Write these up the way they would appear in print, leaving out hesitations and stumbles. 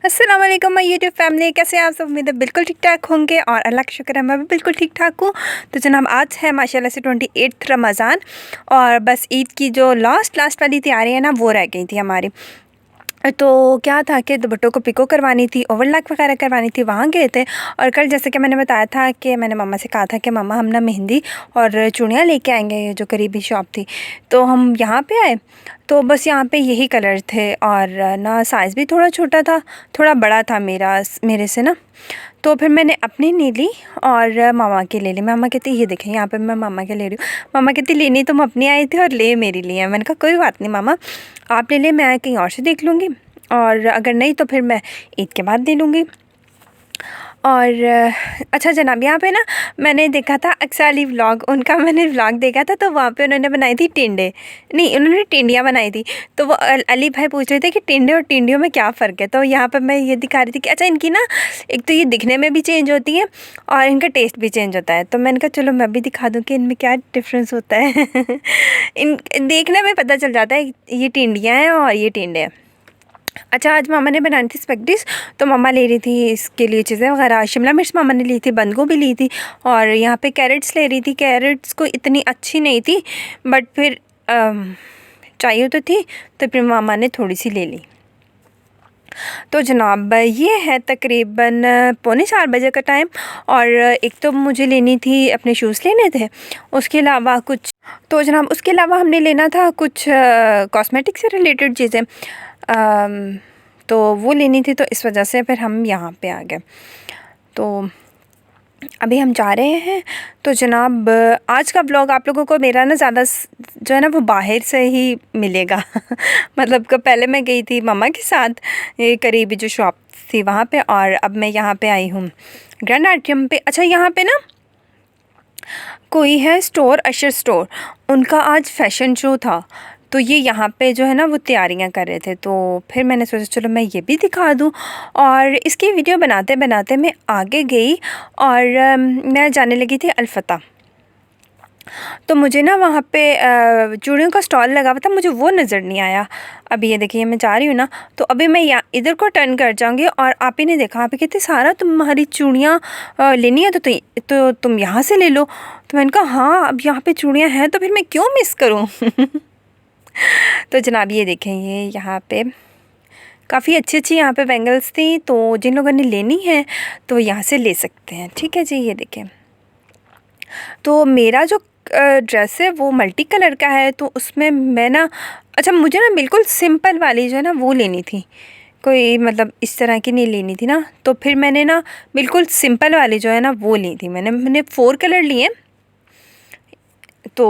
अस्सलाम वालेकुम my YouTube family, कैसे हैं आप सब। उम्मीद है बिल्कुल ठीक ठाक होंगे और अल्लाह का शुक्र है मैं भी बिल्कुल ठीक ठाक हूँ। तो जनाब आज है माशाल्लाह से 28 रमज़ान और बस ईद की जो लास्ट वाली तैयारी है ना वो रह गई थी हमारी। तो क्या था कि दुपट्टों को पिको करवानी थी, ओवरलैक वगैरह करवानी थी, वहाँ गए थे। और कल जैसे कि मैंने बताया था कि मैंने मम्मा से कहा था कि मम्मा हम ना मेहंदी और चूड़ियाँ लेके आएंगे, जो करीबी शॉप थी। तो हम यहाँ पे आए तो बस यहाँ पे यही कलर थे और ना साइज़ भी थोड़ा छोटा था, थोड़ा बड़ा था मेरे से ना। तो फिर मैंने अपनी नहीं ली और मामा के ले ली। मामा कहती ये देखें यहाँ पे मैं मामा के ले रही हूँ। मामा कहती लेनी तुम अपनी आई थी और ले मेरी लिए। मैंने कहा कोई बात नहीं मामा, आप ले ले, मैं कहीं और से देख लूँगी और अगर नहीं तो फिर मैं ईद के बाद दे लूँगी। और अच्छा जनाब, यहाँ पे ना मैंने देखा था अक्सर अली व्लॉग, उनका मैंने व्लॉग देखा था। तो वहाँ पे उन्होंने बनाई थी टिंडे, नहीं उन्होंने टिंडियाँ बनाई थी। तो वो अली भाई पूछ रहे थे कि टिंडे और टिंडियों में क्या फ़र्क है। तो यहाँ पर मैं ये दिखा रही थी कि अच्छा इनकी ना एक तो ये दिखने में भी चेंज होती है और इनका टेस्ट भी चेंज होता है। तो मैंने कहा चलो मैं भी दिखा दूँ कि इनमें क्या डिफरेंस होता है। इन देखने में पता चल जाता है ये टिंडियाँ हैं और ये टिंडे हैं। अच्छा आज मामा ने बनानी थी स्पैगेटीज़, तो मम्मा ले रही थी इसके लिए चीज़ें वगैरह। शिमला मिर्च मामा ने ली थी, बंद गोभी ली थी और यहाँ पे कैरेट्स ले रही थी। कैरेट्स को इतनी अच्छी नहीं थी बट फिर चाहिए तो थी, तो फिर मामा ने थोड़ी सी ले ली। तो जनाब ये है तकरीबन 3:45 बजे का टाइम। और एक तो मुझे लेनी थी, अपने शूज़ लेने थे, उसके अलावा कुछ, तो जनाब उसके अलावा हमने लेना था कुछ कॉस्मेटिक से रिलेटेड चीज़ें, तो वो लेनी थी। तो इस वजह से फिर हम यहाँ पे आ गए। तो अभी हम जा रहे हैं। तो जनाब आज का ब्लॉग आप लोगों को मेरा ना ज़्यादा जो है ना वो बाहर से ही मिलेगा। मतलब कि पहले मैं गई थी मम्मा के साथ ये करीबी जो शॉप थी वहाँ पे, और अब मैं यहाँ पे आई हूँ ग्रैंड आर्टियम पे। अच्छा यहाँ पे ना कोई है स्टोर, अशर स्टोर, उनका आज फ़ैशन शो था। तो ये यहाँ पे जो है ना वो तैयारियाँ कर रहे थे। तो फिर मैंने सोचा चलो मैं ये भी दिखा दूँ। और इसकी वीडियो बनाते बनाते मैं आगे गई और मैं जाने लगी थी अलफता। तो मुझे ना वहाँ पे चूड़ियों का स्टॉल लगा हुआ था, मुझे वो नज़र नहीं आया। अभी ये देखिए मैं जा रही हूँ ना, तो अभी मैं यहाँ इधर को टर्न कर जाऊँगी और आप ही ने देखा, आप ही कहते सारा तुम्हारी चूड़ियाँ लेनी है तो तुम यहाँ से ले लो। तो मैंने कहा हाँ अब यहाँ पे चूड़ियाँ हैं तो फिर मैं क्यों मिस करूँ। तो जनाब ये देखें, ये यहाँ पे काफ़ी अच्छी यहाँ पे बैंगल्स थी। तो जिन लोगों ने लेनी है तो यहाँ से ले सकते हैं, ठीक है जी। ये देखें, तो मेरा जो ड्रेस है वो मल्टी कलर का है, तो उसमें मैं ना, अच्छा मुझे ना बिल्कुल सिंपल वाली जो है ना वो लेनी थी, कोई मतलब इस तरह की नहीं लेनी थी ना। तो फिर मैंने ना बिल्कुल सिंपल वाली जो है ना वो ली थी। मैंने 4 कलर लिए। तो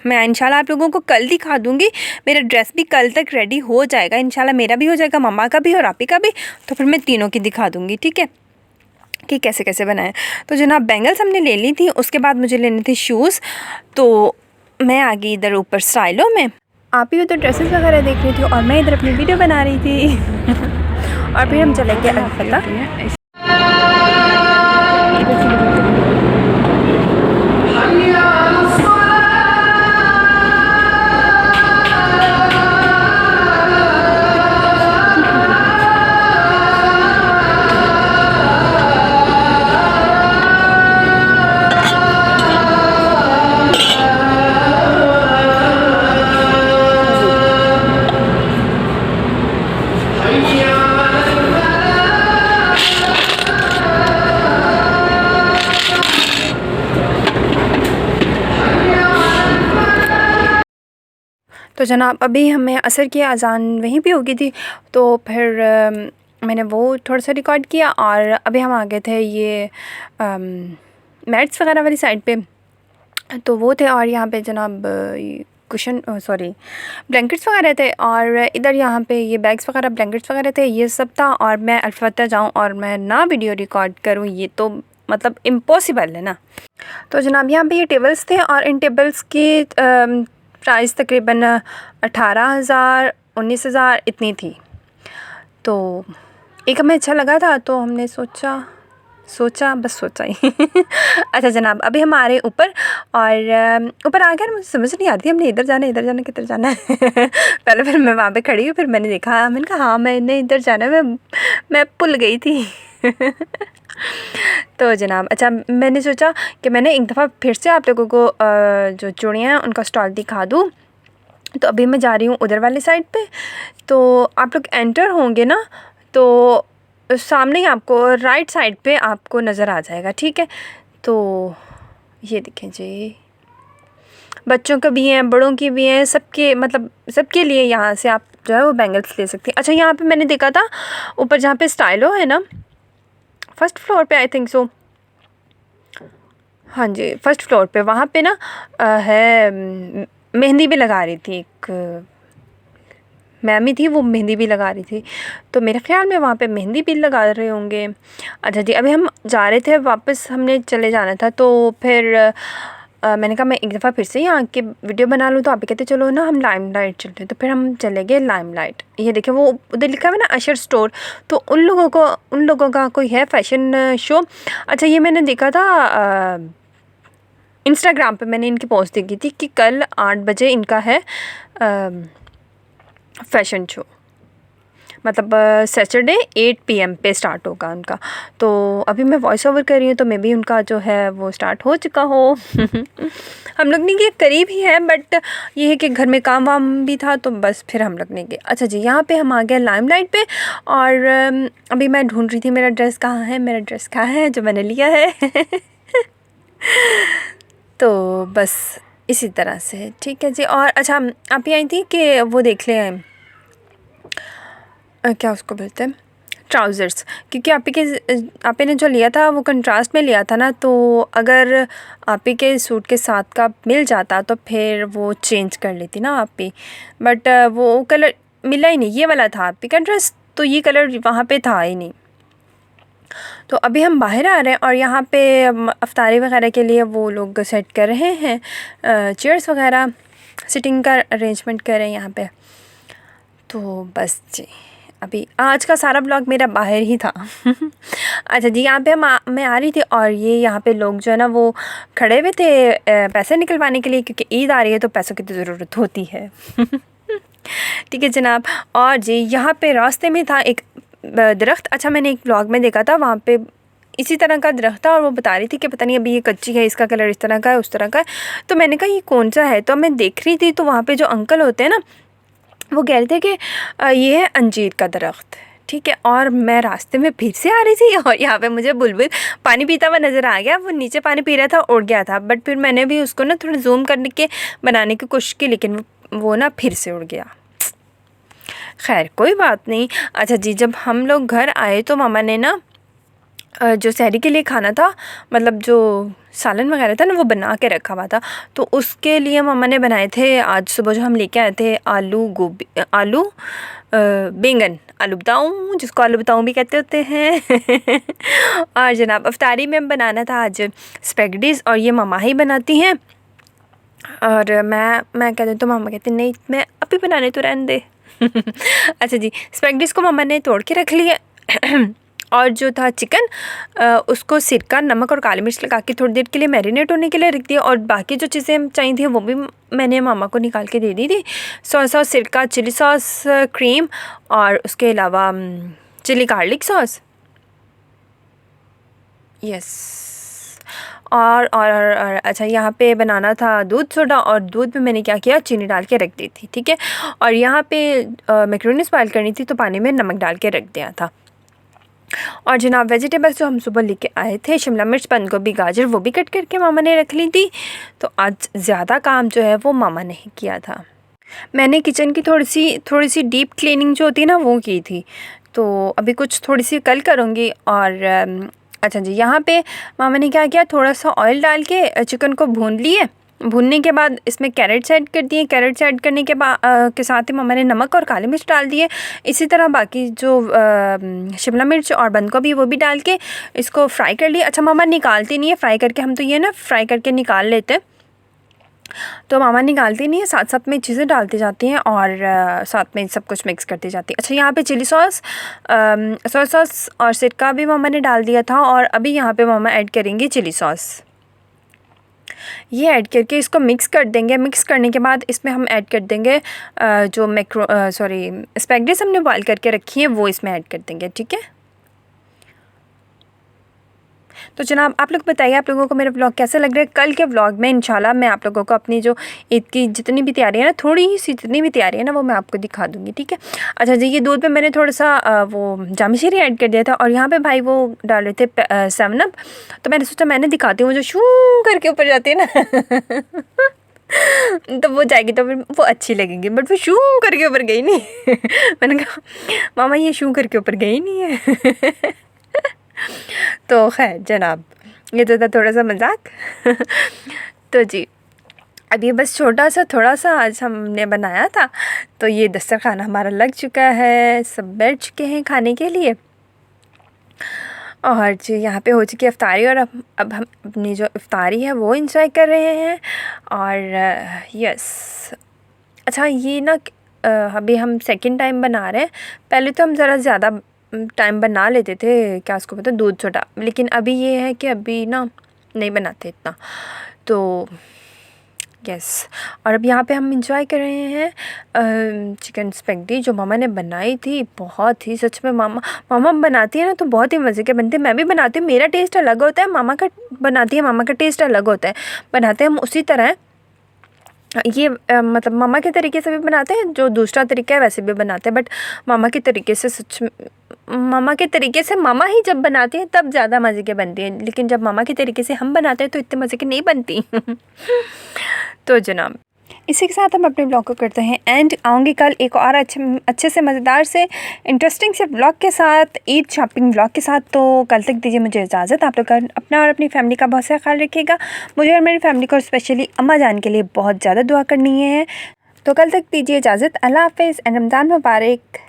मैं इंशाल्लाह आप लोगों को कल दिखा दूँगी। मेरा ड्रेस भी कल तक रेडी हो जाएगा इंशाल्लाह, मेरा भी हो जाएगा, मम्मा का भी और आप ही का भी। तो फिर मैं तीनों की दिखा दूँगी, ठीक है, कि कैसे कैसे बनाएं। तो जनाब बैंगल्स हमने ले ली थी, उसके बाद मुझे लेने थे शूज़। तो मैं आ गई इधर ऊपर स्टाइलों में, आप ही उधर ड्रेसेस वगैरह देख रही थी और मैं इधर अपनी वीडियो बना रही थी। और फिर हम चलेंगे अलफता। तो जनाब अभी हमें असर की अज़ान वहीं पे हो गई थी। तो फिर मैंने वो थोड़ा सा रिकॉर्ड किया और अभी हम आ गए थे ये मैट्स वगैरह वाली साइड पे। तो वो थे और यहाँ पे जनाब कुशन सॉरी ब्लैंकेट्स वगैरह थे और इधर यहाँ पे ये बैग्स वगैरह ब्लैंकेट्स वगैरह थे, ये सब था। और मैं अलफता जाऊँ और मैं ना वीडियो रिकॉर्ड करूँ ये तो मतलब इम्पॉसिबल है ना। तो जनाब यहाँ पे ये टेबल्स थे और इन टेबल्स की प्राइस तकरीबन 18,000 19,000 इतनी थी। तो एक हमें अच्छा लगा था तो हमने सोचा बस सोचा ही अच्छा जनाब, अभी हम आ रहे हैं ऊपर और ऊपर आ गए, मुझे समझ नहीं आती हमने इधर जाना किधर जाना है पहले फिर मैं वहाँ पे खड़ी हुई, फिर मैंने देखा, मैंने कहा हाँ मैंने इधर जाना है, मैं भूल गई थी तो जनाब अच्छा, मैंने सोचा कि मैंने एक दफ़ा फिर से आप लोगों को जो चूड़ियाँ हैं उनका स्टॉल दिखा दूँ। तो अभी मैं जा रही हूँ उधर वाली साइड पे। तो आप लोग एंटर होंगे ना तो सामने ही आपको राइट साइड पे आपको नज़र आ जाएगा, ठीक है। तो ये देखें जी, बच्चों का भी हैं, बड़ों की भी हैं, सबके मतलब सबके लिए यहाँ से आप जो है वो बैंगल्स ले सकती हैं। अच्छा यहाँ पे मैंने देखा था ऊपर जहाँ पे स्टाइलो है ना, फर्स्ट फ्लोर पे आई थिंक सो, हाँ जी फर्स्ट फ्लोर पे, वहाँ पे ना है मेहंदी भी लगा रही थी, एक मैम ही थी वो मेहंदी भी लगा रही थी, तो मेरे ख़्याल में वहाँ पे मेहंदी भी लगा रहे होंगे। अच्छा जी, अभी हम जा रहे थे वापस, हमने चले जाना था, तो फिर मैंने कहा मैं एक दफ़ा फिर से यहाँ के वीडियो बना लूँ, तो आप भी कहते चलो ना हम लाइमलाइट चलते, तो फिर हम चले गए लाइमलाइट। ये देखिए वो उधर लिखा हुआ है ना अशर स्टोर, तो उन लोगों का कोई है फ़ैशन शो। अच्छा ये मैंने देखा था इंस्टाग्राम पे, मैंने इनकी पोस्ट देखी थी कि कल 8 बजे इनका है फ़ैशन शो, मतलब सैटरडे 8 PM पे स्टार्ट होगा उनका। तो अभी मैं वॉइस ओवर कर रही हूँ, तो मे बी उनका जो है वो स्टार्ट हो चुका हो हम लोग नहीं गए, करीब ही है, बट ये है कि घर में काम वाम भी था, तो बस फिर हम लोग नहीं गए। अच्छा जी, यहाँ पे हम आ गए लाइमलाइट पे, और अभी मैं ढूंढ रही थी मेरा ड्रेस कहाँ है जो मैंने लिया है तो बस इसी तरह से, ठीक है जी। और अच्छा आप ही आई थी कि वो देख लें क्या उसको बोलते हैं, ट्राउज़र्स, क्योंकि आप ही ने जो लिया था वो कंट्रास्ट में लिया था ना, तो अगर आप ही के सूट के साथ का मिल जाता तो फिर वो चेंज कर लेती ना आप ही, बट वो कलर मिला ही नहीं, ये वाला था आप ही का ड्रेस, तो ये कलर वहाँ पे था ही नहीं। तो अभी हम बाहर आ रहे हैं और यहाँ पे अफ्तारी वगैरह के लिए वो लोग सेट कर रहे हैं, चेयर्स वगैरह सिटिंग का अरेंजमेंट कर रहे हैं यहाँ पे। तो बस जी, अभी आज का सारा ब्लॉग मेरा बाहर ही था अच्छा जी, यहाँ पे मैं आ रही थी और ये यहाँ पे लोग जो है ना वो खड़े हुए थे पैसे निकलवाने के लिए, क्योंकि ईद आ रही है तो पैसों की तो ज़रूरत होती है ठीक है जनाब। और जी यहाँ पे रास्ते में था एक दरख्त, अच्छा मैंने एक ब्लॉग में देखा था, वहाँ पे इसी तरह का दरख्त था और वो बता रही थी कि पता नहीं अभी ये कच्ची है, इसका कलर इस तरह का है उस तरह का है। तो मैंने कहा ये कौन सा है, तो मैं देख रही थी तो वहाँ पे जो अंकल होते हैं ना वो कह रहे थे कि ये है अंजीर का दरख्त, ठीक है। और मैं रास्ते में फिर से आ रही थी और यहाँ पे मुझे बुलबुल पानी पीता हुआ नज़र आ गया, वो नीचे पानी पी रहा था, उड़ गया था, बट फिर मैंने भी उसको ना थोड़ा जूम करने के बनाने की कोशिश की, लेकिन वो ना फिर से उड़ गया। खैर कोई बात नहीं। अच्छा जी, जब हम लोग घर आए तो मामा ने ना जो सहरी के लिए खाना था, मतलब जो सालन वगैरह था ना वो बना के रखा हुआ था, तो उसके लिए मामा ने बनाए थे आज सुबह जो हम लेके आए थे बैंगन, आलू बताऊँ, जिसको आलू बताऊँ भी कहते होते हैं और जनाब अफ्तारी में बनाना था आज स्पैगेटीज़, और ये मामा ही बनाती हैं, और मैं कहती तो मामा कहती नहीं मैं अभी बनाने तो रहने दे अच्छा जी, स्पैगेटीज़ को मामा ने तोड़ के रख लिया और जो था चिकन उसको सिरका, नमक और काली मिर्च लगा के थोड़ी देर के लिए मैरिनेट होने के लिए रख दिया, और बाकी जो चीज़ें चाहिए थी वो भी मैंने मामा को निकाल के दे दी थी, सोया सॉस, सिरका, चिली सॉस, क्रीम, और उसके अलावा चिली गार्लिक सॉस, यस। और अच्छा यहाँ पे बनाना था दूध सोडा, और दूध में मैंने क्या किया, चीनी डाल के रख दी थी, ठीक है। और यहाँ पे मैक्रोनी बॉयल करनी थी तो पानी में नमक डाल के रख दिया था। और जनाब वेजिटेबल्स जो हम सुबह लेके आए थे, शिमला मिर्च, बंद गोभी, गाजर, वो भी कट करके मामा ने रख ली थी। तो आज ज़्यादा काम जो है वो मामा ने ही किया था, मैंने किचन की थोड़ी सी डीप क्लीनिंग जो होती है ना वो की थी, तो अभी कुछ थोड़ी सी कल करूँगी। और अच्छा जी, यहाँ पे मामा ने क्या किया, थोड़ा सा ऑयल डाल के चिकन को भून लिए, भूनने के बाद इसमें कैरेट्स ऐड कर दिए। कैरेट्स ऐड करने के बाद के साथ ही मम्मा ने नमक और काली मिर्च डाल दिए। इसी तरह बाकी जो शिमला मिर्च और बंद गोभी वो भी डाल के इसको फ्राई कर लिया। अच्छा, मम्मा निकालती नहीं है फ्राई करके, हम तो ये ना फ्राई करके निकाल लेते हैं, तो मामा निकालती नहीं है, साथ साथ में चीज़ें डालती जाती हैं और साथ में सब कुछ मिक्स करती जाती है। अच्छा, यहाँ पे चिली सॉस, सोया सॉस और सिरका भी मामा ने डाल दिया था और अभी यहाँ पे मामा ऐड करेंगी चिली सॉस। ये ऐड करके इसको मिक्स कर देंगे। मिक्स करने के बाद इसमें हम ऐड कर देंगे जो स्पैगेटीज हमने बॉयल करके रखी है वो इसमें ऐड कर देंगे। ठीक है, तो जनाब आप लोग बताइए आप लोगों को मेरा व्लॉग कैसा लग रहा है। कल के व्लॉग में इंशाल्लाह मैं आप लोगों को अपनी जो ईद की जितनी भी तैयारी है ना, थोड़ी सी जितनी भी तैयारी है ना, वो मैं आपको दिखा दूँगी। ठीक है। अच्छा जी, ये दूध में मैंने थोड़ा सा वो जामी शीरी ऐड कर दिया था और यहाँ पे भाई वो डाल रहे थे 7 अप, तो मैंने सोचा मैंने दिखाती हूँ, जो शू करके ऊपर जाती है ना तो वो जाएगी तो फिर वो अच्छी लगेंगी, बट वो शू करके ऊपर गई नहीं मैंने कहा मामा ये शू करके ऊपर गई नहीं है तो खैर जनाब, ये तो था थोड़ा सा मजाक तो जी, अब ये बस छोटा सा थोड़ा सा आज हमने बनाया था, तो ये दस्तरखाना हमारा लग चुका है, सब बैठ चुके हैं खाने के लिए और जी यहाँ पे हो चुकी है इफ्तारी और अब हम अपनी जो इफ्तारी है वो इंजॉय कर रहे हैं। और यस, अच्छा ये ना अभी हम सेकंड टाइम बना रहे हैं। पहले तो हम ज़रा ज़्यादा टाइम बना लेते थे, क्या उसको पता, दूध छोटा, लेकिन अभी ये है कि अभी ना नहीं बनाते इतना, तो यस। और अब यहाँ पे हम इंजॉय कर रहे हैं चिकन स्पैगेटी जो मामा ने बनाई थी। बहुत ही सच में मामा बनाती है ना तो बहुत ही मज़े के बनते हैं। मैं भी बनाती हूँ, मेरा टेस्ट अलग होता है, मामा का बनाती है मामा का टेस्ट अलग होता है। बनाते हैं हम उसी तरह, ये मतलब मामा के तरीके से भी बनाते हैं, जो दूसरा तरीका है वैसे भी बनाते हैं, बट मामा के तरीके से मामा के तरीके से मामा ही जब बनाती हैं तब ज़्यादा मज़े के बनती हैं, लेकिन जब मामा के तरीके से हम बनाते हैं तो इतने मज़े की नहीं बनती तो जनाब, इसी के साथ हम अपने ब्लॉग को करते हैं एंड आऊँगी कल एक और अच्छे से मज़ेदार से इंटरेस्टिंग से ब्लॉग के साथ, ईद शॉपिंग ब्लॉग के साथ। तो कल तक दीजिए मुझे इजाज़त। आप लोग अपना और अपनी फैमिली का बहुत सारा ख्याल रखिएगा। मुझे और मेरी फैमिली को स्पेशली अम्मा जान के लिए बहुत ज़्यादा दुआ करनी है। तो कल तक दीजिए इजाज़त। अल्लाह हाफ़िज़ एंड रमज़ान मुबारक।